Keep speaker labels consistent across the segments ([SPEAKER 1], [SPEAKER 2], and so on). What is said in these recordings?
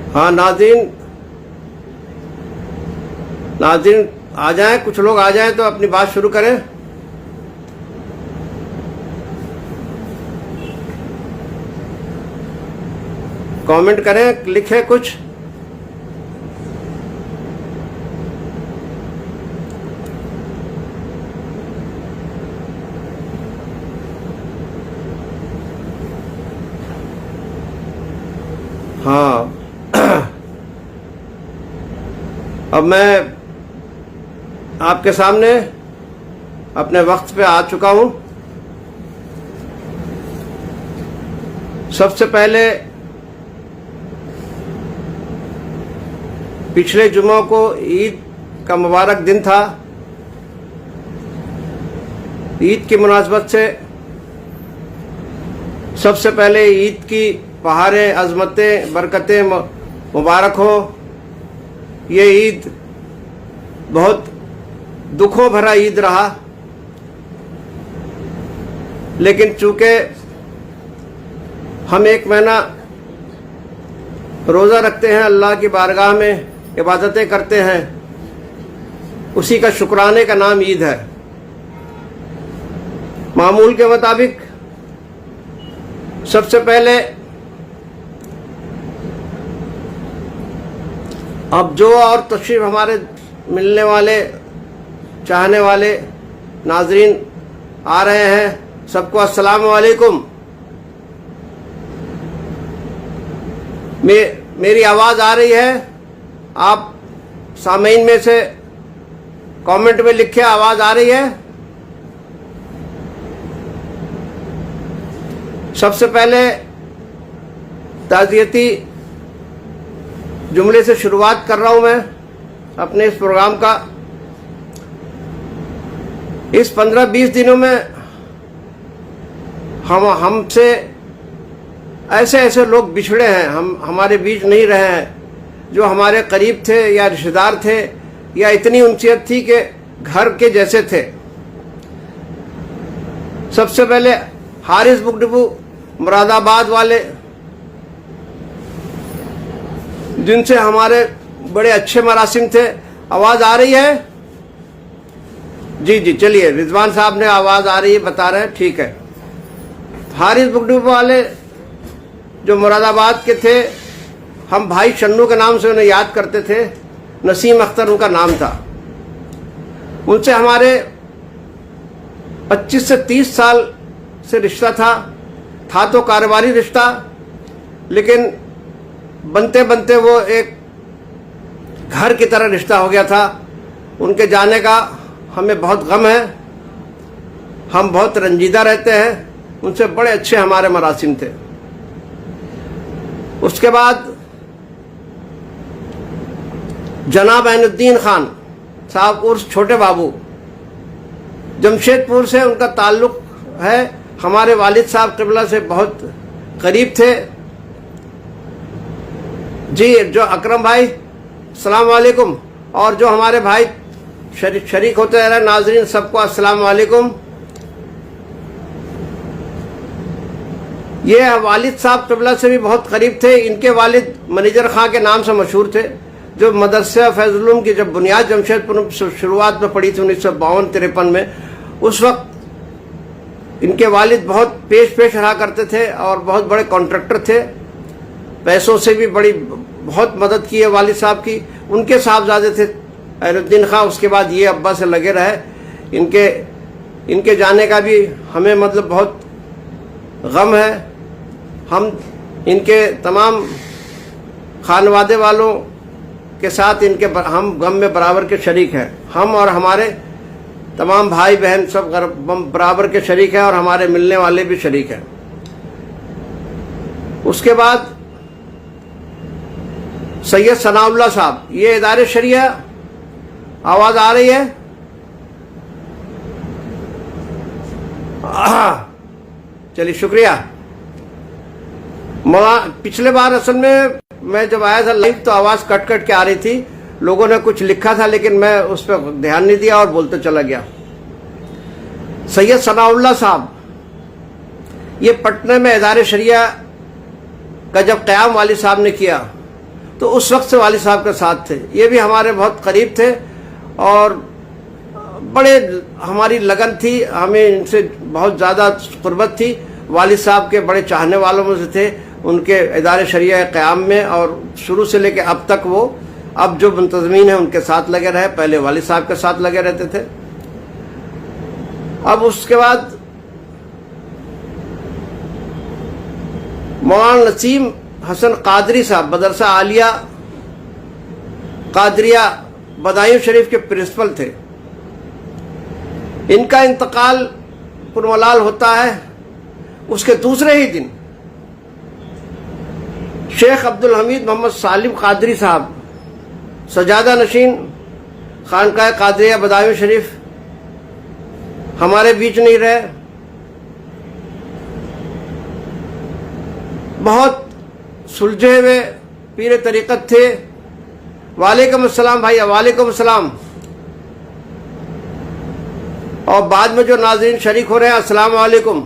[SPEAKER 1] हाँ नाज़रीन, नाज़रीन आ जाएं, कुछ लोग आ जाएं तो अपनी बात शुरू करें। कमेंट करें, लिखें कुछ। हाँ अब मैं आपके सामने अपने वक्त पे आ चुका हूं। सबसे पहले पिछले जुम्मे को ईद का मुबारक दिन था। ईद की मुनासबत से सबसे पहले ईद की बहारें, अज़मतें, बरकतें मुबारक हो। ये ईद बहुत दुखों भरा ईद रहा, लेकिन चूंकि हम एक महीना रोज़ा रखते हैं, अल्लाह की बारगाह में इबादतें करते हैं, उसी का शुक्राने का नाम ईद है। मामूल के मुताबिक सबसे पहले अब जो और तशरीफ हमारे मिलने वाले, चाहने वाले नाजरीन आ रहे हैं, सबको अस्सलामु अलैकुम। मेरी आवाज़ आ रही है? आप सामीन में से कमेंट में लिखे, आवाज़ आ रही है? सबसे पहले ताज़ियती जुमले से शुरुआत कर रहा हूं मैं अपने इस प्रोग्राम का। इस 15-20 दिनों में हमसे ऐसे ऐसे लोग बिछड़े हैं, हमारे बीच नहीं रहे हैं, जो हमारे करीब थे या रिश्तेदार थे, या इतनी उनसीयत थी कि घर के जैसे थे। सबसे पहले हारिस बुक डिपो मुरादाबाद वाले, जिनसे हमारे बड़े अच्छे मरासिम थे। आवाज़ आ रही है? जी जी, चलिए, रिजवान साहब ने आवाज़ आ रही है बता रहे हैं, ठीक है। हारिस बुक डिपो वाले जो मुरादाबाद के थे, हम भाई शन्नू के नाम से उन्हें याद करते थे। नसीम अख्तर उनका नाम था। उनसे हमारे 25 से 30 साल से रिश्ता था तो कारोबारी रिश्ता, लेकिन बनते बनते वो एक घर की तरह रिश्ता हो गया था। उनके जाने का हमें बहुत गम है, हम बहुत रंजीदा रहते हैं। उनसे बड़े अच्छे हमारे मरासिम थे। उसके बाद जनाब ऐनुद्दीन खान साहब उर्फ छोटे बाबू, जमशेदपुर से उनका ताल्लुक है। हमारे वालिद साहब क़िबला से बहुत करीब थे। जी, जो अकरम भाई, अस्सलाम वालेकुम। और जो हमारे भाई शरीक होते रहे नाजरीन, सबको अस्सलाम वालेकुम। ये वालिद साहब क़िबला से भी बहुत करीब थे। इनके वालिद मैनेजर खां के नाम से मशहूर थे, जो मदरसा फैज़ुल उलूम की जब बुनियाद जमशेदपुर शुरुआत में पड़ी थी 1952-53 में, उस वक्त इनके वालिद बहुत पेश रहा करते थे और बहुत बड़े कॉन्ट्रैक्टर थे। पैसों से भी बहुत मदद की है वालिद साहब की। उनके साहबजादे थे ऐनुद्दीन खां। उसके बाद ये अब्बा से लगे रहे। इनके जाने का भी हमें मतलब बहुत गम है। हम इनके तमाम खानवादे वालों के साथ हम गम में बराबर के शरीक हैं। हम और हमारे तमाम भाई बहन सब बराबर के शरीक हैं और हमारे मिलने वाले भी शरीक हैं। उसके बाद सैयद सनाउल्लाह साहब, ये इदारे शरिया, आवाज आ रही है? चलिए, शुक्रिया। पिछले बार असल में मैं जब आया था लाइव तो आवाज कट कट के आ रही थी। लोगों ने कुछ लिखा था लेकिन मैं उस पर ध्यान नहीं दिया और बोलते चला गया। सैयद सनाउल्लाह साहब, ये पटना में इदारे शरिया का जब क़याम वालिद साहब ने किया, तो उस वक्त से वालिद साहब के साथ थे। ये भी हमारे बहुत करीब थे और बड़े हमारी लगन थी, हमें इनसे बहुत ज़्यादा कुर्बत थी। वालिद साहब के बड़े चाहने वालों में से थे, उनके इदारे शरिया क़याम में, और शुरू से लेकर अब तक वो अब जो मुंतज़मीन है उनके साथ लगे रहे। पहले वालिद साहब के साथ लगे रहते थे। अब उसके बाद मौलाना नसीम हसन कादरी साहब मदरसा आलिया कादरिया बदायूं शरीफ के प्रिंसिपल थे। इनका इंतकाल पुरमलाल होता है। उसके दूसरे ही दिन शेख अब्दुल हमीद मोहम्मद सालिम कादरी साहब सजादा नशीन खानकाह कादरिया बदायूं शरीफ हमारे बीच नहीं रहे। बहुत सुलझे हुए पीर तरीक़त थे। वालेकुम अस्सलाम भाई, वालेकुम अस्सलाम। और बाद में जो नाज़रीन शरीक हो रहे हैं, अस्सलाम वालेकुम।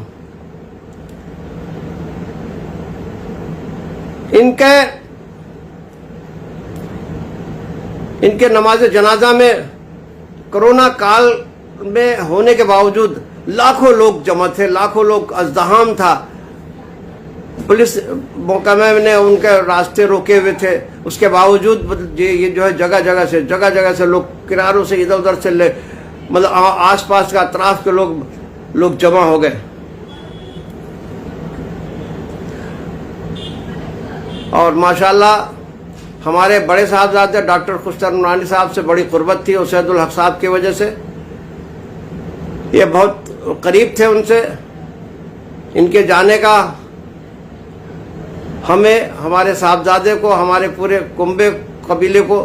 [SPEAKER 1] इनके नमाज जनाजा में कोरोना काल में होने के बावजूद लाखों लोग जमा थे, लाखों लोग अज़दहाम था। पुलिस महकमे ने उनके रास्ते रोके हुए थे। उसके बावजूद ये जो है जगह जगह से लोग किनारों से इधर उधर से मतलब आसपास का अतराफ के लोग जमा हो गए। और माशाल्लाह हमारे बड़े साहबजादे डॉक्टर खुशतर नूरानी साहब से बड़ी कुर्बत थी और सैयदुल हक साहब की वजह से ये बहुत करीब थे उनसे। इनके जाने का हमें, हमारे साहबजादे को, हमारे पूरे कुंबे कबीले को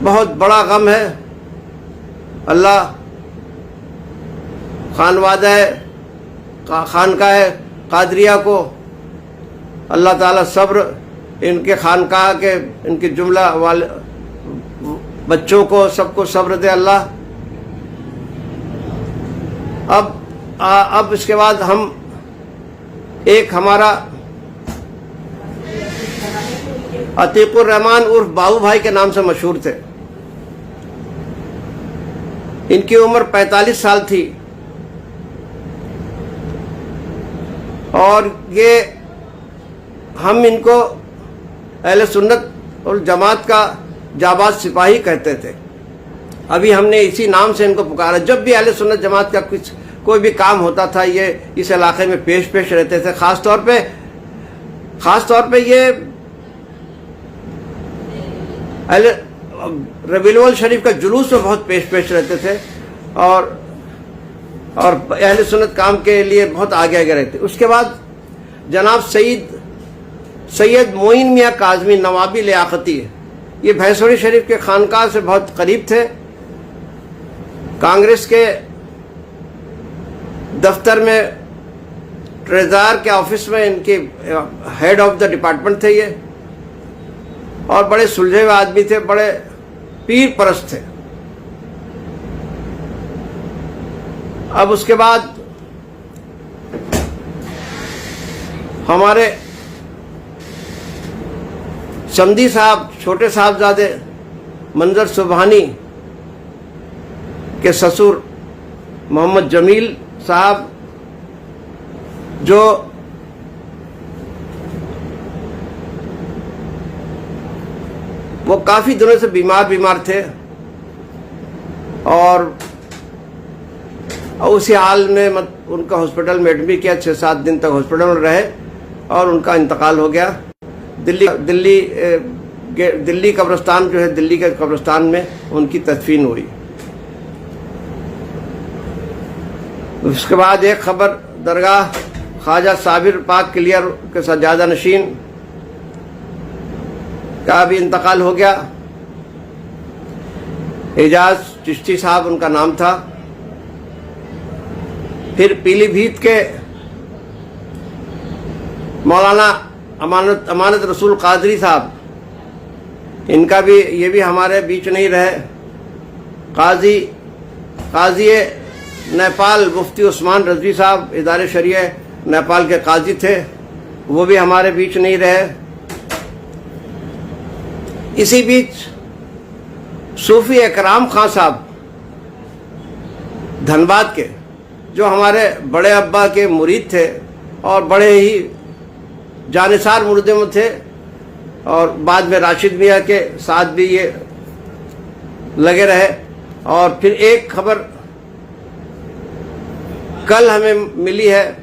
[SPEAKER 1] बहुत बड़ा गम है। अल्लाह खानकाह कादरिया को अल्लाह ताला सब्र, इनके खानकाह के इनके जुमला वाले बच्चों को सबको सब्र दे अल्लाह। अब इसके बाद हम एक हमारा अतीकुर रहमान उर्फ बाबू भाई के नाम से मशहूर थे। इनकी उम्र 45 साल थी और ये हम इनको अहले सुन्नत और जमात का जाबाज सिपाही कहते थे। अभी हमने इसी नाम से इनको पुकारा। जब भी अहले सुन्नत जमात का कोई भी काम होता था, ये इस इलाके में पेश रहते थे। ख़ास तौर पे ये रबीउल शरीफ का जुलूस में बहुत पेश रहते थे और अहले सुन्नत काम के लिए बहुत आगे रहते। उसके बाद जनाब सैयद मोइन मियाँ काज़मी नवाबी लियाकती, ये भैंसवाड़ी शरीफ के खानकाह से बहुत करीब थे। कांग्रेस के दफ्तर में ट्रेजर के ऑफिस में इनके हेड ऑफ द डिपार्टमेंट थे ये, और बड़े सुलझे हुए आदमी थे, बड़े पीर परस्त थे। अब उसके बाद हमारे समदी साहब, छोटे साहबजादे मंजर सुबहानी के ससुर मोहम्मद जमील साहब, जो वो काफ़ी दिनों से बीमार थे और उसी हाल में उनका हॉस्पिटल में एडमिट किया। 6-7 दिन तक हॉस्पिटल में रहे और उनका इंतकाल हो गया। दिल्ली कब्रिस्तान जो है, दिल्ली के कब्रिस्तान में उनकी तदफीन हुई। उसके बाद एक खबर, दरगाह ख्वाजा साबिर पाक क्लियर के सजादा नशीन का भी इंतकाल हो गया। एजाज चिश्ती साहब उनका नाम था। फिर पीलीभीत के मौलाना अमानत रसूल कादरी साहब, इनका भी, ये भी हमारे बीच नहीं रहे। काजी नेपाल मुफ्ती उस्मान रजवी साहब इदारे शरिया नेपाल के काजी थे, वो भी हमारे बीच नहीं रहे। इसी बीच सूफी एकराम खां साहब धनबाद के, जो हमारे बड़े अब्बा के मुरीद थे और बड़े ही जानिसार मुर्दे में थे, और बाद में राशिद मियाँ के साथ भी ये लगे रहे। और फिर एक खबर कल हमें मिली है,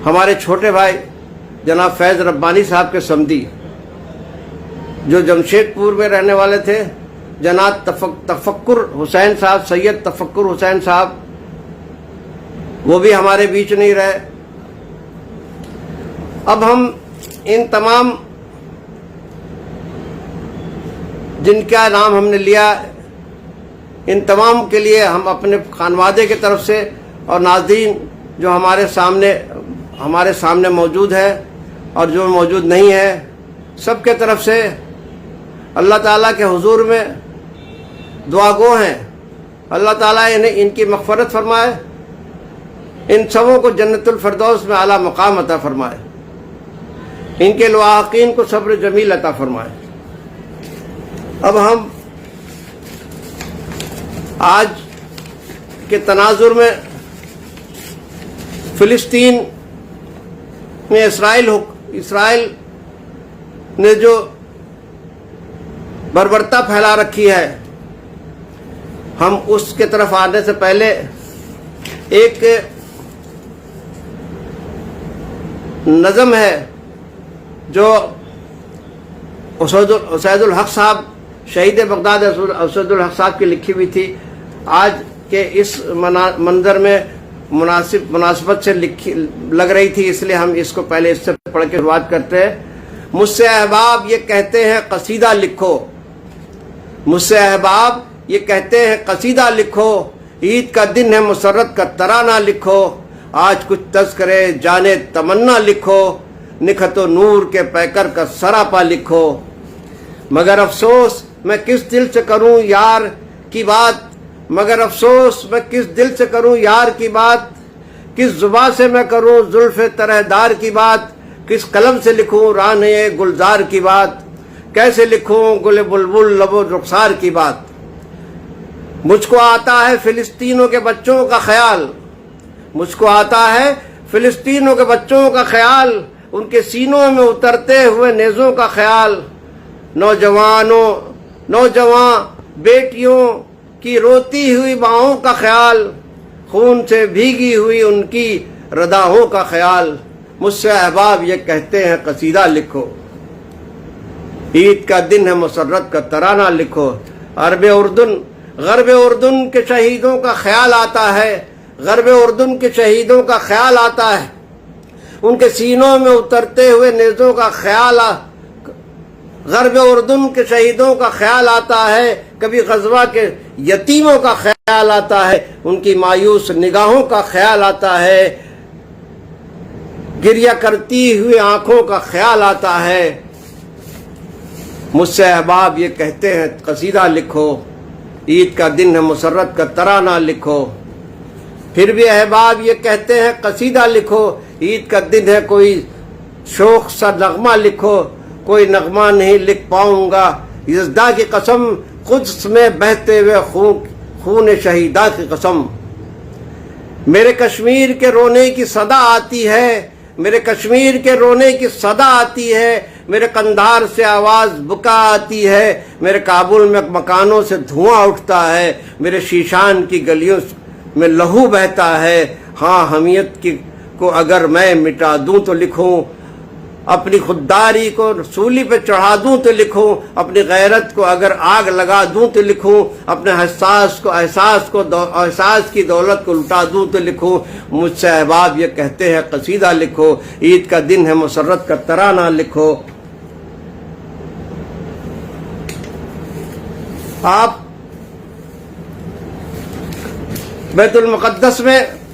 [SPEAKER 1] हमारे छोटे भाई जनाब फैज़ रब्बानी साहब के समधी, जो जमशेदपुर में रहने वाले थे, जनाब तफक्कुर हुसैन साहब, सैयद तफक्कुर हुसैन साहब, वो भी हमारे बीच नहीं रहे। अब हम इन तमाम जिनका नाम हमने लिया, इन तमाम के लिए हम अपने खानवादे की तरफ से और नाज़रीन जो हमारे सामने मौजूद है और जो मौजूद नहीं है, सबके तरफ से अल्लाह ताला के हुजूर में दुआगो हैं। अल्लाह ताला इन्हें इनकी मग़फ़रत फरमाए, इन सबों को जन्नतुल फ़िरदौस में आला मकाम अता फरमाए, इनके लवाक़ीन को सब्र जमील अता फरमाए। अब हम आज के तनाजुर में फ़िलिस्तीन में इसराइल ने जो बर्बरता फैला रखी है, हम उसके तरफ आने से पहले एक नज़म है जो उसैदुल हक साहब, शहीद बगदाद उसैदुल हक साहब की लिखी हुई थी। आज के इस मंजर में मुनासिबत से लग रही थी, इसलिए हम इसको पहले इससे पढ़ के शुरुआत करते हैं। मुझसे अहबाब ये कहते हैं कसीदा लिखो, मुझसे अहबाब ये कहते हैं कसीदा लिखो, ईद का दिन है मुसर्रत का तराना लिखो, आज कुछ तज़किरे जाने तमन्ना लिखो, निखतो नूर के पैकर का सरापा लिखो। मगर अफसोस मैं किस दिल से करूं यार की बात, मगर अफसोस मैं किस दिल से करूं यार की बात, किस जुबान से मैं करूं जुल्फ़े तरहदार की बात, किस कलम से लिखूं राने गुलजार की बात, कैसे लिखूं गुल बुलबुल लबो रुखसार की बात। मुझको आता है फिलिस्तीनों के बच्चों का ख्याल, मुझको आता है फिलिस्तीनों के बच्चों का ख्याल, उनके सीनों में उतरते हुए नेज़ों का ख्याल, नौजवान बेटियों की रोती हुई बाहों का ख्याल, खून से भीगी हुई उनकी रदाहों का ख्याल। मुझसे अहबाब ये कहते हैं कसीदा लिखो, ईद का दिन है मुसर्रत का तराना लिखो। गरब उर्दुन के शहीदों का ख्याल आता है, गरब उर्दुन के शहीदों का ख्याल आता है, उनके सीनों में उतरते हुए नेज़ों का ख्याल, गरब उर्दुन के शहीदों का ख्याल आता है, कभी गज़वा के यतीमों का ख्याल आता है, उनकी मायूस निगाहों का ख्याल आता है, गिरिया करती हुई आंखों का ख्याल आता है। मुझसे अहबाब ये कहते हैं कसीदा लिखो, ईद का दिन है मुसर्रत का तराना लिखो। फिर भी अहबाब ये कहते हैं कसीदा लिखो, ईद का दिन है कोई शोक सा नगमा लिखो, कोई नगमा नहीं लिख पाऊंगा यज़दा की कसम, कुद्स में बहते हुए खून शहीदा की कसम। मेरे कश्मीर के रोने की सदा आती है, मेरे कश्मीर के रोने की सदा आती है, मेरे कंधार से आवाज़ बुका आती है, मेरे काबुल में मकानों से धुआं उठता है, मेरे शीशान की गलियों में लहू बहता है। हाँ, हमियत को अगर मैं मिटा दूं तो लिखूं, अपनी खुददारी को सूली पे चढ़ा दूं तो लिखूं, अपनी गैरत को अगर आग लगा दूं तो लिखूं, अपने एहसास की दौलत को लुटा दूं तो लिखूं। मुझसे अहबाब ये कहते हैं कसीदा लिखो, ईद का दिन है मुसर्रत का तराना लिखो। आप बैतुल मुक़द्दस में,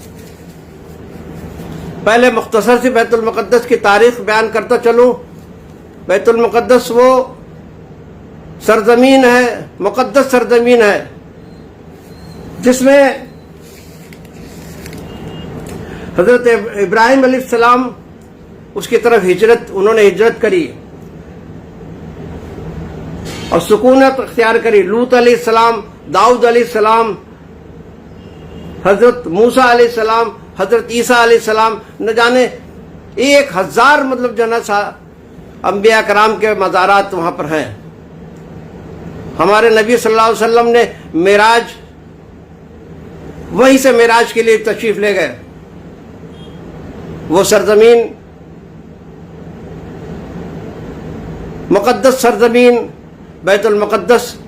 [SPEAKER 1] पहले मुख्तसर सी बैतुल मुक़द्दस की तारीख बयान करता चलूं। बैतुल मुक़द्दस वो सरजमीन है, मुक़द्दस सरजमीन है, जिसमें हज़रत इब्राहिम अलैहिस्सलाम उसकी तरफ उन्होंने हिजरत करी। और सुकूनत अख्तियार करी। लूत अलैहिस्सलाम, दाऊद अलैहिस्सलाम, हजरत मूसा अलैहिस्सलाम, हजरत ईसा अलैहिस्सलाम, न जाने 1000 मतलब जना अंबिया कराम के मज़ारात वहां पर हैं। हमारे नबी सल्लल्लाहु अलैहि वसल्लम ने मेराज, वहीं से मेराज के लिए तशरीफ ले गए। वो सरजमीन, मुक़द्दस सरजमीन बैतुल मुक़द्दस,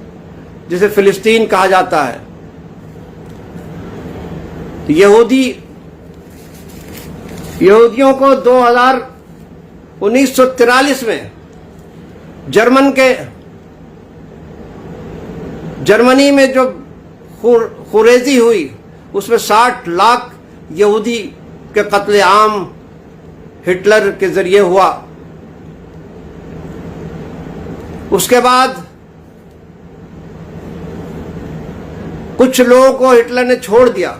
[SPEAKER 1] जिसे फिलिस्तीन कहा जाता है, यहूदियों को 1943 में जर्मनी में जो खुरेजी हुई, उसमें 60 लाख यहूदी के कत्ले आम हिटलर के जरिए हुआ। उसके बाद कुछ लोगों को हिटलर ने छोड़ दिया,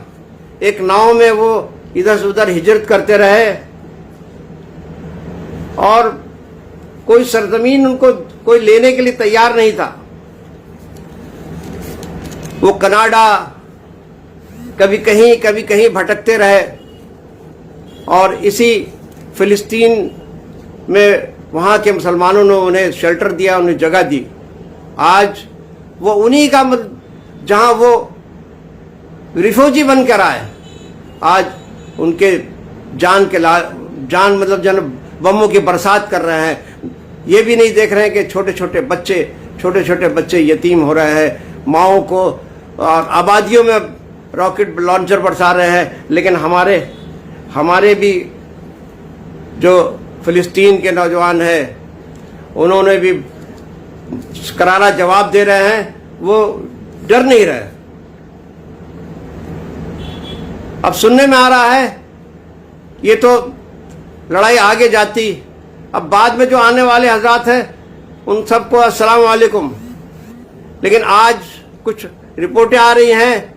[SPEAKER 1] एक नाव में वो इधर से उधर हिजरत करते रहे और कोई सरजमीन उनको कोई लेने के लिए तैयार नहीं था। वो कनाडा, कभी कहीं भटकते रहे और इसी फिलिस्तीन में वहाँ के मुसलमानों ने उन्हें शेल्टर दिया, उन्हें जगह दी। आज वो उन्हीं का, जहाँ वो रिफ्यूजी बनकर आए, आज उनके जान मतलब जन बमों की बरसात कर रहे हैं। ये भी नहीं देख रहे हैं कि छोटे छोटे बच्चे यतीम हो रहे हैं, माओं को और आबादियों में रॉकेट लॉन्चर बरसा रहे हैं। लेकिन हमारे भी जो फिलिस्तीन के नौजवान हैं, उन्होंने भी करारा जवाब दे रहे हैं, वो डर नहीं रहे। अब सुनने में आ रहा है ये तो लड़ाई आगे जाती, अब बाद में जो आने वाले हजरात हैं उन सबको अस्सलाम वालेकुम। लेकिन आज कुछ रिपोर्टें आ रही हैं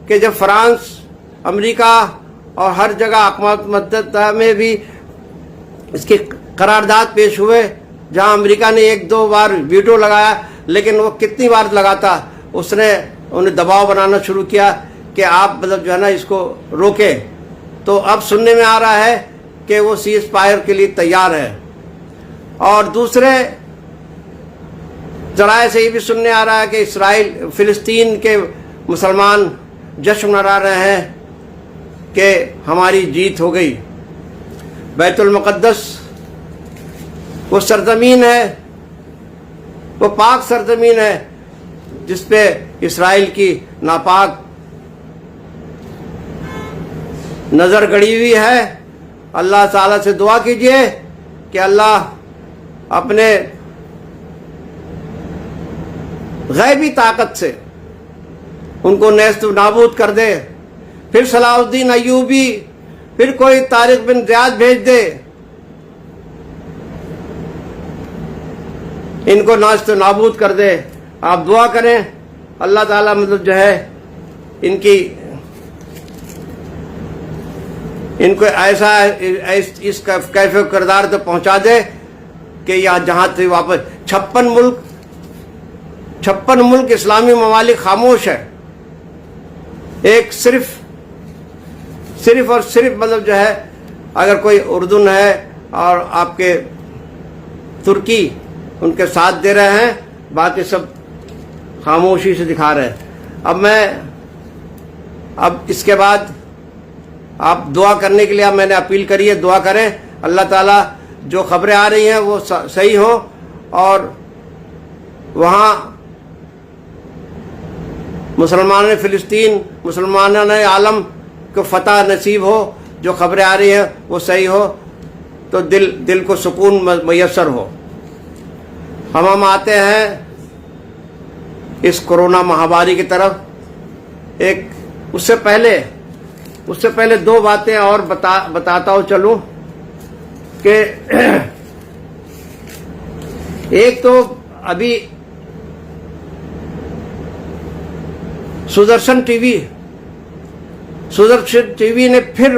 [SPEAKER 1] कि जब फ्रांस, अमेरिका और हर जगह अक़वाम मुत्तहिदा में भी इसके करारदाद पेश हुए, जहां अमेरिका ने 1-2 बार वीटो लगाया, लेकिन वो कितनी बार लगाता, उसने उन्हें दबाव बनाना शुरू किया कि आप मतलब जो है ना इसको रोके। तो अब सुनने में आ रहा है कि वो सीज फायर के लिए तैयार है। और दूसरे जराए से ये भी सुनने आ रहा है कि फिलिस्तीन के मुसलमान जश्न मना रहे हैं कि हमारी जीत हो गई। बैतुल मुक़द्दस वो सरजमीन है, वो पाक सरजमीन है जिस पे इसराइल की नापाक नज़र गड़ी हुई है। अल्लाह ताला से दुआ कीजिए कि अल्लाह अपने गैबी ताकत से उनको नेस्त नाबूद कर दे। फिर सलाहुद्दीन अय्यूबी, फिर कोई तारिक बिन ज़ियाद भेज दे, इनको नेस्त नाबूद कर दे। आप दुआ करें, अल्लाह ताला मतलब जो है इनको ऐसा इस कैफे किरदार तो पहुंचा दे कि यहाँ जहां से वापस 56 मुल्क इस्लामी ममालिक खामोश है। एक सिर्फ और सिर्फ मतलब जो है, अगर कोई उर्दून है और आपके तुर्की उनके साथ दे रहे हैं, बाकी सब खामोशी से दिखा रहे हैं। अब इसके बाद आप दुआ करने के लिए मैंने अपील करी है, दुआ करें अल्लाह ताला जो खबरें आ रही हैं वो सही हो और वहाँ मुसलमान फिलिस्तीन, मुसलमान आलम को फतह नसीब हो। जो खबरें आ रही हैं वो सही हो तो दिल को सुकून मैसर हो। हम आते हैं इस कोरोना महामारी की तरफ। उससे पहले 2 बातें और बताता हूँ चलूं कि एक तो अभी सुदर्शन टीवी ने फिर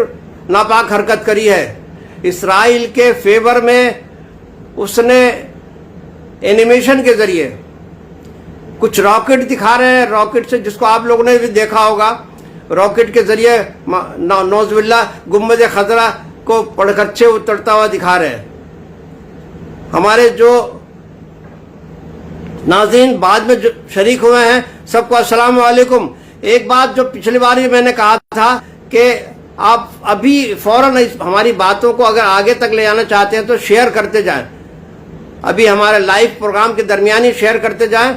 [SPEAKER 1] नापाक हरकत करी है। इसराइल के फेवर में उसने एनिमेशन के जरिए कुछ रॉकेट दिखा रहे हैं, रॉकेट से, जिसको आप लोगों ने भी देखा होगा, रॉकेट के जरिए नौजुबिल्ला गुम्बद खजरा को पड़खच्चे उतरता हुआ दिखा रहे हैं। हमारे जो नाज़रीन बाद में जो शरीक हुए हैं, सबको अस्सलाम वालेकुम। एक बात जो पिछली बार ही मैंने कहा था कि आप अभी फौरन हमारी बातों को अगर आगे तक ले जाना चाहते हैं तो शेयर करते जाएं। अभी हमारे लाइव प्रोग्राम के दरमियान ही शेयर करते जाएं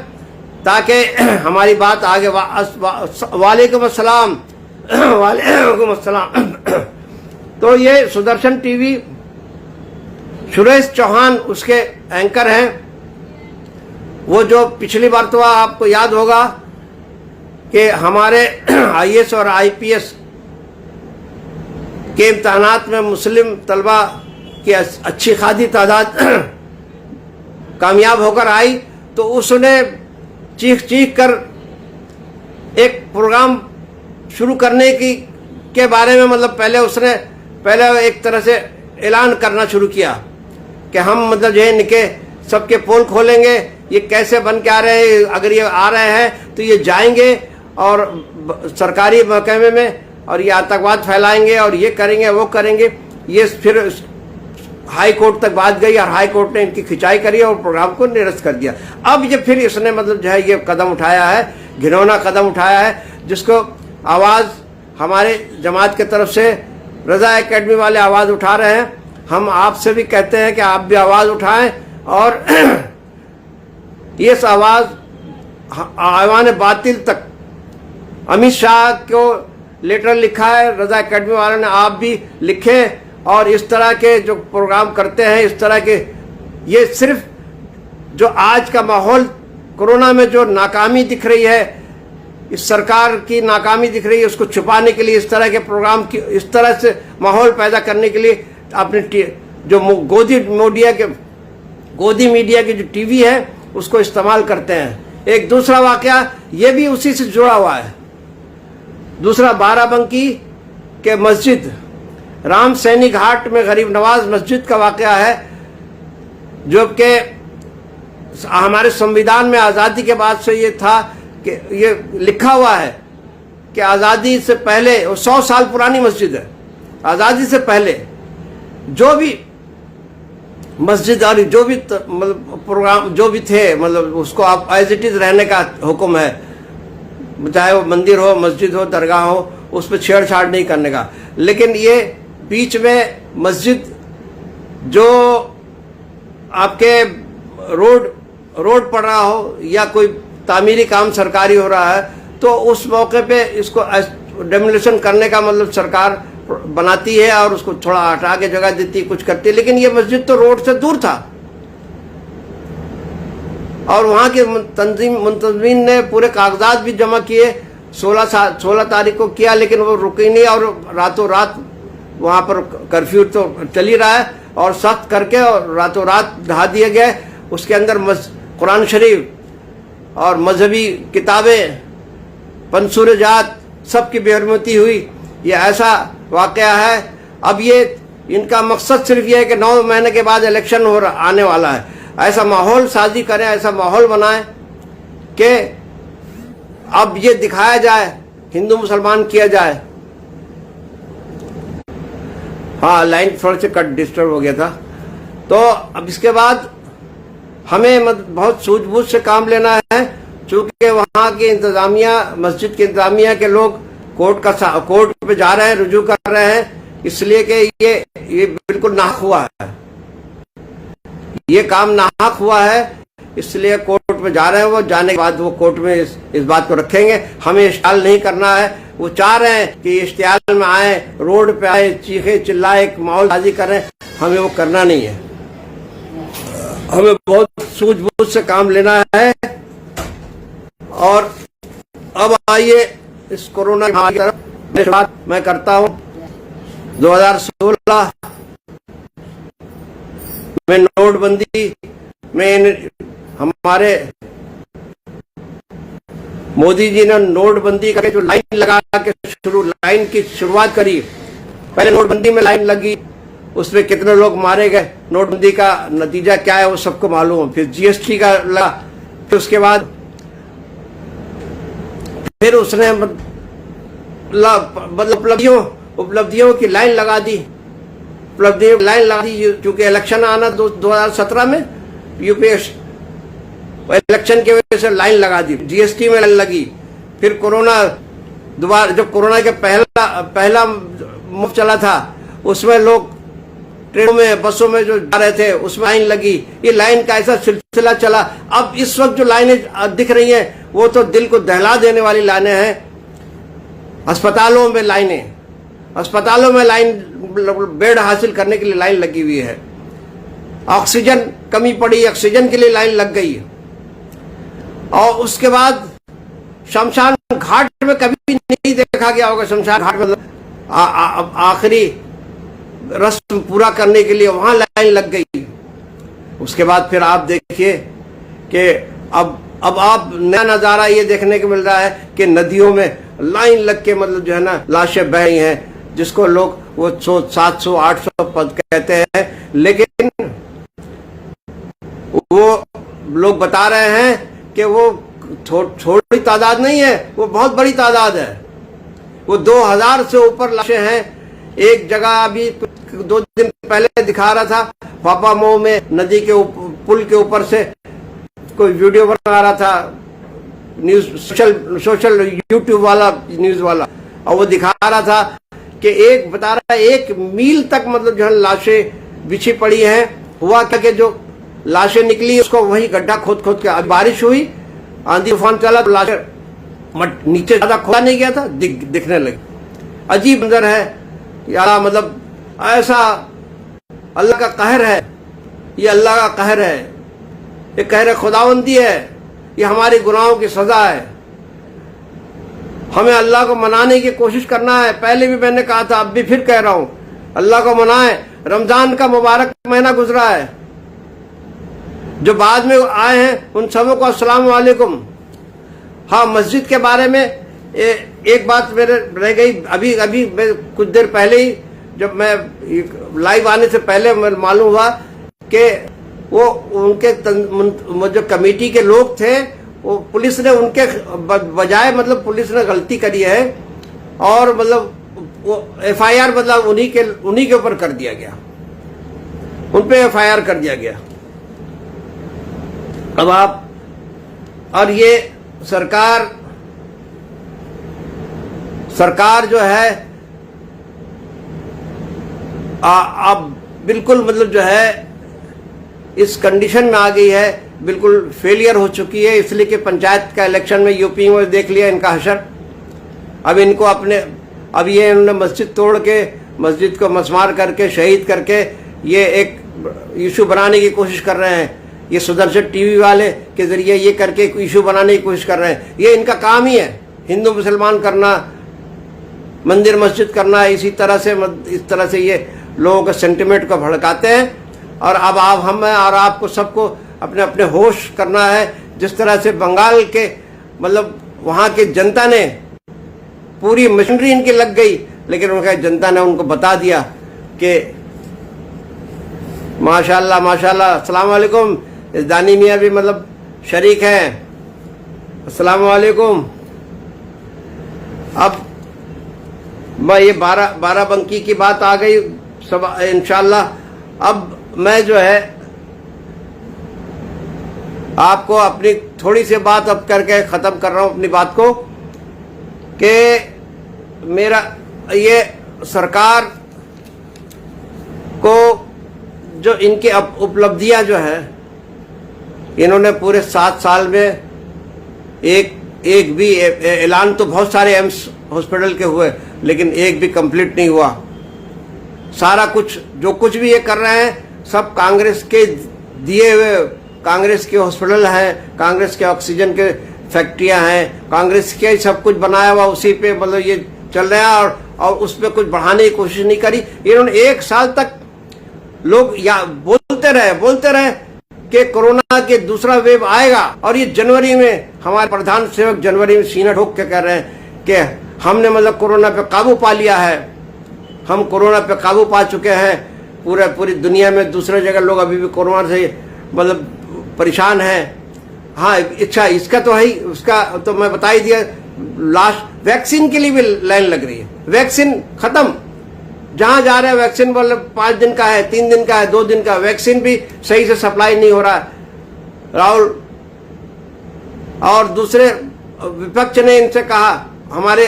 [SPEAKER 1] ताकि हमारी बात आगे वालेकुम अस्सलाम। वालेकुम अस्सलाम। तो ये सुदर्शन टीवी, सुरेश चौहान उसके एंकर हैं। वो जो पिछली बार तो आपको याद होगा कि हमारे आईएएस और आईपीएस के इम्तहानात में मुस्लिम तलबा की अच्छी खासी तादाद कामयाब होकर आई, तो उसने चीख चीख कर एक प्रोग्राम शुरू करने के बारे में, मतलब पहले एक तरह से ऐलान करना शुरू किया कि हम मतलब जो है इनके सबके पोल खोलेंगे, ये कैसे बन के आ रहे हैं, अगर ये आ रहे हैं तो ये जाएंगे और सरकारी महकमे में और ये आतंकवाद फैलाएंगे और ये करेंगे वो करेंगे। ये फिर हाई कोर्ट तक बात गई और हाई कोर्ट ने इनकी खिंचाई करी और प्रोग्राम को निरस्त कर दिया। अब ये फिर इसने मतलब जो है ये कदम उठाया है, घिनौना कदम उठाया है, जिसको आवाज़ हमारे जमात की तरफ से रजा एकेडमी वाले आवाज़ उठा रहे हैं। हम आपसे भी कहते हैं कि आप भी आवाज़ उठाएं और इस आवाज़ ऐवान बातिल तक, अमित शाह को लेटर लिखा है रजा एकेडमी वालों ने, आप भी लिखें और इस तरह के जो प्रोग्राम करते हैं, इस तरह के, ये सिर्फ जो आज का माहौल कोरोना में जो नाकामी दिख रही है, इस सरकार की नाकामी दिख रही है, उसको छुपाने के लिए इस तरह के प्रोग्राम की, इस तरह से माहौल पैदा करने के लिए अपने जो गोदी मीडिया की जो टीवी है उसको इस्तेमाल करते हैं। एक दूसरा वाकया ये भी उसी से जुड़ा हुआ है। दूसरा बाराबंकी के मस्जिद राम सैनी घाट में गरीब नवाज मस्जिद का वाकया है, जो कि हमारे संविधान में आज़ादी के बाद से ये था कि ये लिखा हुआ है कि आज़ादी से पहले, 100 साल पुरानी मस्जिद है, आज़ादी से पहले जो भी मस्जिद और जो भी मतलब प्रोग्राम जो भी थे, मतलब उसको आप एज इट इज़ रहने का हुक्म है, चाहे वो मंदिर हो, मस्जिद हो, दरगाह हो, उस पर छेड़छाड़ नहीं करने का। लेकिन ये बीच में मस्जिद जो आपके रोड पड़ रहा हो या कोई तामीरी काम सरकारी हो रहा है, तो उस मौके पे इसको डेमोलिशन करने का मतलब सरकार बनाती है और उसको थोड़ा हटा के जगह देती, कुछ करती है। लेकिन ये मस्जिद तो रोड से दूर था और वहाँ के मुंतज़मीन ने पूरे कागजात भी जमा किए, 16 तारीख को किया, लेकिन वो रुकी नहीं और रातों रात वहाँ पर कर्फ्यू तो चल ही रहा है और सख्त करके और रातों रात ढहा दिए गए। उसके अंदर कुरान शरीफ और मजहबी किताबें, पंसूर जात, सबकी बेहरमती हुई। ये ऐसा वाकया है। अब ये इनका मकसद सिर्फ ये है कि 9 महीने के बाद इलेक्शन आने वाला है, ऐसा माहौल साजी करें, ऐसा माहौल बनाएं कि अब ये दिखाया जाए, हिंदू मुसलमान किया जाए। हाँ, लाइन थोड़े से कट डिस्टर्ब हो गया था। तो अब इसके बाद हमें बहुत सूझबूझ से काम लेना है, चूंकि वहाँ की इंतजामिया, मस्जिद की इंतजामिया के लोग कोर्ट पे जा रहे हैं, रुजू कर रहे हैं, इसलिए कि ये बिल्कुल नाहक हुआ है, ये काम नाहक हुआ है, इसलिए कोर्ट में जा रहे हैं। वो जाने के बाद वो कोर्ट में इस बात को रखेंगे। हमें इश्तियाल नहीं करना है। वो चाह रहे हैं कि इश्तियाल में आए, रोड पे आए, चीखे चिल्लाए, एक माहौल साजी करें, हमें वो करना नहीं है। हमें बहुत सूझबूझ से काम लेना है। और अब आइए इस कोरोना की तरफ बात मैं करता हूँ। 2016 में नोटबंदी में हमारे मोदी जी ने नोटबंदी करके जो लाइन लगा के लाइन की शुरुआत करी, पहले नोटबंदी में लाइन लगी, उसमें कितने लोग मारे गए, नोटबंदी का नतीजा क्या है वो सबको मालूम है। फिर जीएसटी का लगा, फिर उसके बाद फिर उसने मतलब उपलब्धियों की लाइन लगा दी, उपलब्धियों की लाइन लगा दी, क्योंकि इलेक्शन आना 2017 में यूपीएस इलेक्शन की वजह से लाइन लगा दी, जीएसटी में लाइन लगी। फिर कोरोना दोबारा, जब कोरोना के पहला मुफ्त चला था उसमें लोग ट्रेनों में बसों में जो जा रहे थे उसमें लाइन लगी। ये लाइन का ऐसा सिलसिला चला। अब इस वक्त जो लाइनें दिख रही हैं वो तो दिल को दहला देने वाली लाइनें हैं। अस्पतालों में लाइनें, अस्पतालों में लाइन, बेड हासिल करने के लिए लाइन लगी हुई है। ऑक्सीजन कमी पड़ी, ऑक्सीजन के लिए लाइन लग गई। और उसके बाद शमशान घाट में कभी नहीं देखा गया होगा, शमशान घाट में आखिरी रस्म पूरा करने के लिए वहां लाइन लग गई। उसके बाद फिर आप देखिए कि अब आप नया नजारा ये देखने को मिल रहा है कि नदियों में लाइन लग के मतलब जो है ना लाशें बह रही हैं, जिसको लोग वो 700-800 पद कहते हैं, लेकिन वो लोग बता रहे हैं कि वो छोटी तादाद नहीं है, वो बहुत बड़ी तादाद है। वो 2000 से ऊपर लाशें हैं। एक जगह अभी 2 दिन पहले दिखा रहा था, पापामो में नदी के पुल के ऊपर से कोई वीडियो बना रहा था, न्यूज सोशल यूट्यूब वाला न्यूज वाला, और वो दिखा रहा था कि बता रहा है 1 मील तक मतलब जो है लाशें बिछी पड़ी हैं। हुआ क्या कि जो लाशें निकली उसको वही गड्ढा खोद के, बारिश हुई, आंधी तूफान चला तो लाशें नीचे ज्यादा खोदा नहीं गया था, दिखने लगी। अजीब मंजर है यार, मतलब ऐसा अल्लाह का कहर है, ये अल्लाह का कहर है, ये कहर खुदावंदी है, ये हमारे गुनाहों की सजा है। हमें अल्लाह को मनाने की कोशिश करना है। पहले भी मैंने कहा था, अब भी फिर कह रहा हूं, अल्लाह को मनाएं। रमजान का मुबारक महीना गुजरा है, जो बाद में आए हैं उन सबों को अस्सलाम वालेकुम। हाँ, मस्जिद के बारे में एक बात मेरे रह गई। अभी मैं कुछ देर पहले ही, जब मैं लाइव आने से पहले मालूम हुआ कि वो उनके जो कमेटी के लोग थे, वो पुलिस ने उनके बजाय मतलब पुलिस ने गलती करी है और मतलब वो एफआईआर मतलब उन्हीं के ऊपर कर दिया गया, उन पे एफआईआर कर दिया गया। अब आप, और ये सरकार जो है अब बिल्कुल मतलब जो है इस कंडीशन में आ गई है, बिल्कुल फेलियर हो चुकी है। इसलिए कि पंचायत का इलेक्शन में यूपी में देख लिया इनका हशर। अब इनको अब ये इन्होंने मस्जिद तोड़ के, मस्जिद को मसमार करके, शहीद करके ये एक इशू बनाने की कोशिश कर रहे हैं। ये सुदर्शन टीवी वाले के जरिए ये करके इशू बनाने की कोशिश कर रहे हैं। ये इनका काम ही है, हिंदू मुसलमान करना, मंदिर मस्जिद करना। इस तरह से ये लोगों के सेंटिमेंट को भड़काते हैं। और अब आप, हम और आपको सबको अपने अपने होश करना है। जिस तरह से बंगाल के मतलब वहाँ की जनता ने, पूरी मशीनरी इनकी लग गई, लेकिन उनका जनता ने उनको बता दिया कि माशाल्लाह माशाल्लाह, अस्सलाम वालेकुम। इस दानी मियाँ भी मतलब शरीक हैं, अस्सलाम वालेकुम। अब मैं ये बाराबंकी की बात आ गई सब इंशाल्लाह। अब मैं जो है आपको अपनी थोड़ी सी बात अब करके ख़त्म कर रहा हूँ अपनी बात को, कि मेरा ये सरकार को जो इनकी उपलब्धियां जो है, इन्होंने पूरे 7 साल में एक भी ऐलान तो बहुत सारे एम्स हॉस्पिटल के हुए, लेकिन एक भी कंप्लीट नहीं हुआ। सारा कुछ जो कुछ भी ये कर रहे हैं सब कांग्रेस के दिए हुए, कांग्रेस के हॉस्पिटल हैं, कांग्रेस के ऑक्सीजन के फैक्ट्रियां हैं, कांग्रेस के सब कुछ बनाया हुआ उसी पे मतलब ये चल रहा है। और उस पर कुछ बढ़ाने की कोशिश नहीं करी इन्होंने। 1 साल तक लोग या बोलते रहे कि कोरोना के दूसरा वेव आएगा, और ये जनवरी में हमारे प्रधान सेवक जनवरी में सीना ठोक के कह रहे हैं कि हमने मतलब कोरोना पे काबू पा लिया है, हम कोरोना पे काबू पा चुके हैं। पूरी दुनिया में दूसरे जगह लोग अभी भी कोरोना से मतलब परेशान हैं। हाँ, अच्छा इसका तो है ही, उसका तो मैं बता ही दिया, लास्ट वैक्सीन के लिए भी लाइन लग रही है। वैक्सीन खत्म, जहां जा रहे हैं वैक्सीन बोले 5 दिन का है, 3 दिन का है, 2 दिन का, वैक्सीन भी सही से सप्लाई नहीं हो रहा है। राहुल और दूसरे विपक्ष ने इनसे कहा, हमारे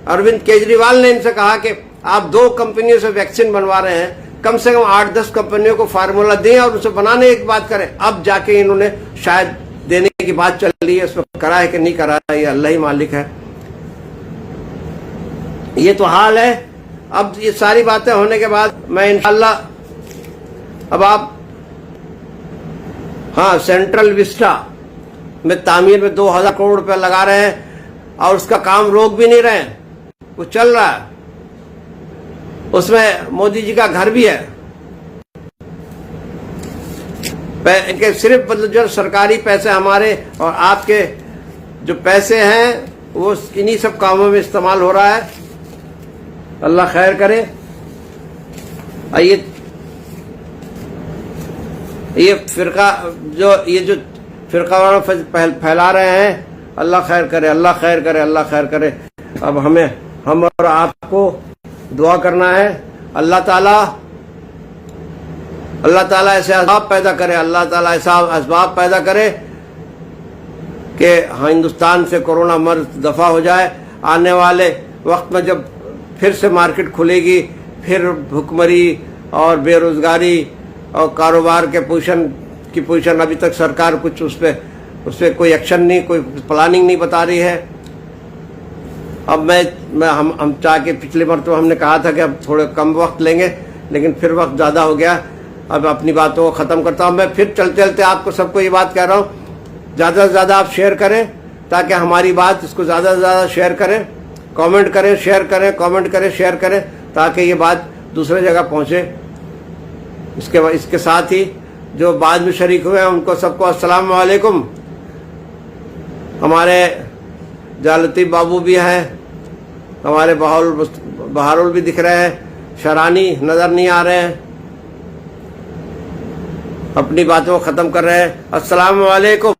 [SPEAKER 1] अरविंद केजरीवाल ने इनसे कहा कि आप 2 कंपनियों से वैक्सीन बनवा रहे हैं, कम से कम 8-10 कंपनियों को फार्मूला दें और उसे बनाने की बात करें। अब जाके इन्होंने शायद देने की बात चल रही है, उसमें करा है कि नहीं करा है ये अल्लाह ही मालिक है। ये तो हाल है। अब ये सारी बातें होने के बाद मैं इंशाल्लाह अब आप हाँ सेंट्रल विस्टा में तामीर में 2000 करोड़ रुपए लगा रहे हैं और उसका काम रोक भी नहीं रहे हैं, वो चल रहा है। उसमें मोदी जी का घर भी है। इनके सिर्फ मतलब जो सरकारी पैसे हमारे और आपके जो पैसे हैं वो इन्हीं सब कामों में इस्तेमाल हो रहा है। अल्लाह खैर करे। ये फिरका जो फिरका वाला फैला रहे हैं, अल्लाह खैर करे, अल्लाह खैर करे, अल्लाह खैर करे। अब हम और आपको दुआ करना है, अल्लाह ताला ऐसे असबाब पैदा करे, अल्लाह ताला ऐसा असबाब पैदा करे कि हिंदुस्तान से कोरोना मर्ज दफा हो जाए। आने वाले वक्त में जब फिर से मार्केट खुलेगी, फिर भुखमरी और बेरोजगारी और कारोबार के पोजीशन अभी तक सरकार कुछ उस पर कोई एक्शन नहीं, कोई प्लानिंग नहीं बता रही है। अब हम चाह के पिछले मरतबा हमने कहा था कि अब थोड़े कम वक्त लेंगे, लेकिन फिर वक्त ज़्यादा हो गया। अब अपनी बातों को ख़त्म करता हूँ। मैं फिर चलते चलते आपको सबको ये बात कह रहा हूँ, ज़्यादा से ज़्यादा आप शेयर करें ताकि हमारी बात इसको ज़्यादा से ज़्यादा शेयर करें, कमेंट करें, शेयर करें, कमेंट करें, शेयर करें ताकि ये बात दूसरे जगह पहुँचे। इसके साथ ही जो बाद में शरीक हुए हैं उनको सबको अस्सलाम वालेकुम। हमारे जालती बाबू भी हैं, हमारे बहारुल भी दिख रहे हैं, शरानी नज़र नहीं आ रहे हैं, अपनी बातों को ख़त्म कर रहे हैं। अस्सलाम वालेकुम।